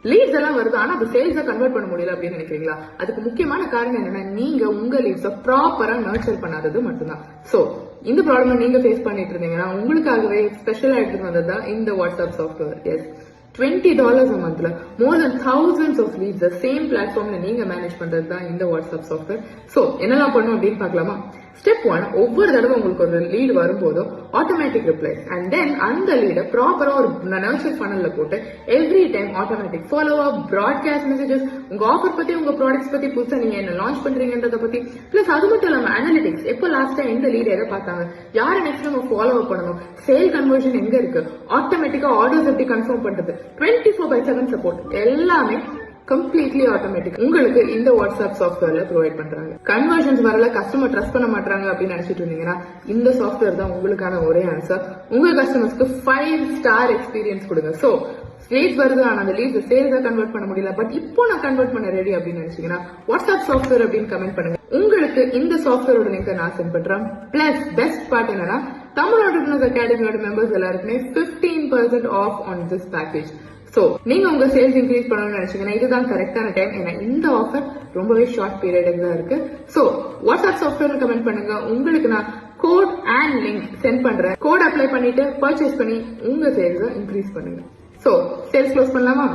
Leads எல்லாம் வருது, ஆனா அது சேல்ஸா கன்வெர்ட் பண்ண முடியல அப்படின்னு நினைக்கிறீங்களா? அதுக்கு முக்கியமான காரணம் என்னன்னா, நீங்க உங்க லீட்ஸை ப்ராப்பரா நர்ச்சர் பண்ணாதது மட்டும்தான். சோ இந்த ப்ராப்ளம் நீங்க ஃபேஸ் பண்ணிட்டு இருந்தீங்கன்னா, உங்களுக்காகவே ஸ்பெஷலா எடுத்துட்டு வந்ததுதான் இந்த வாட்ஸ்அப் சாஃப்ட்வேர். எஸ், $20 a monthல more than thousands of leads the same platformல நீங்க மேனேஜ் பண்றது தான் இந்த வாட்ஸ்அப் சாஃப்ட்வேர். சோ என்னெல்லாம் பண்ணும் அப்படின்னு பார்க்கலாமா? ஸ்டெப் 1, ஒவ்வொரு தடவை உங்களுக்கு ஒரு லீட் வரும்போதும் ஆட்டோமேட்டிக் ரிப்ளை அண்ட் தென் அந்த லீடை ப்ராப்பரா ஒரு நர்ச்சர் ஃபனல்ல போட்டு every time automatic follow up, broadcast messages, உங்க ஆஃபர் பத்தி, உங்க ப்ராடக்ட்ஸ் பத்தி, புதுசா நீங்க என்ன லான்ச் பண்றீங்கன்றத பத்தி, பிளஸ் அது மட்டும் இல்லாம அனாலிட்டிக்ஸ், எப்போ லாஸ்டா எந்த லீட் எதை பார்த்தாங்க, யாரை நெக்ஸ்ட் நம்ம ஃபாலோ அப் பண்ணணும், சேல் கன்வர்ஷன் எங்க இருக்கு, ஆட்டோமேட்டிக்கா ஆர்டர்ஸ் எப்படி கன்ஃபார்ம் பண்றது, 24/7 சப்போர்ட் எல்லாமே கம்ப்ளீட்லி ஆட்டோமேட்டிக் உங்களுக்கு இந்த வாட்ஸ்அப் சாஃப்ட்வேர்ல ப்ரொவைட் பண்றாங்க. கன்வர்ஷன்ஸ் வரல, கஸ்டமர் ட்ரஸ்ட் பண்ண மாட்டாங்க அப்படின்னு நினைச்சிட்டு இருந்தீங்கன்னா, இந்த சாஃப்ட்வேர் தான் உங்களுக்கான ஒரே ஆன்சர். உங்க கஸ்டமர்ஸ்க்கு 5-star எக்ஸ்பீரியன்ஸ் கொடுங்க. சோ லீட்ஸ் வருது, ஆனா அந்த லீட்ஸ் சேல்ஸா கன்வெர்ட் பண்ண முடியல, பட் இப்போ நான் கன்வெர்ட் பண்ண ரெடி அப்படின்னு நினைச்சீங்கன்னா, வாட்ஸ்அப் சாஃப்ட்வேர் அப்படின்னு கமெண்ட் பண்ணுங்க. உங்களுக்கு இந்த சாஃப்ட்வேரோட லிங்க் நான் சென்ட் பண்றேன். பிளஸ் பெஸ்ட் பார்ட் என்னன்னா, தமிழ் ஆண்டர்பிரினர்ஸ் அகாடமியோட மெம்பர்ஸ் எல்லாருக்குமே 15% off on this package. So நீங்க உங்க சேல்ஸ் இன்க்ரீஸ் பண்ணணும்னு நினைச்சீங்கன்னா இதுதான் கரெக்டான டைம். ஏன்னா இந்த ஆஃபர் ரொம்பவே ஷார்ட் பீரியட் தான் இருக்கு. சோ வாட்ஸ்அப் சாஃப்ட்வேர் கமெண்ட் பண்ணுங்க. உங்களுக்கு நான் கோட் அண்ட் லிங்க் சென்ட் பண்றேன். கோட் அப்ளை பண்ணிட்டு பர்ச்சேஸ் பண்ணி உங்க சேல்ஸ் இன்க்ரீஸ் பண்ணுங்க. சோ சேல்ஸ் க்ளோஸ் பண்ணலாமா?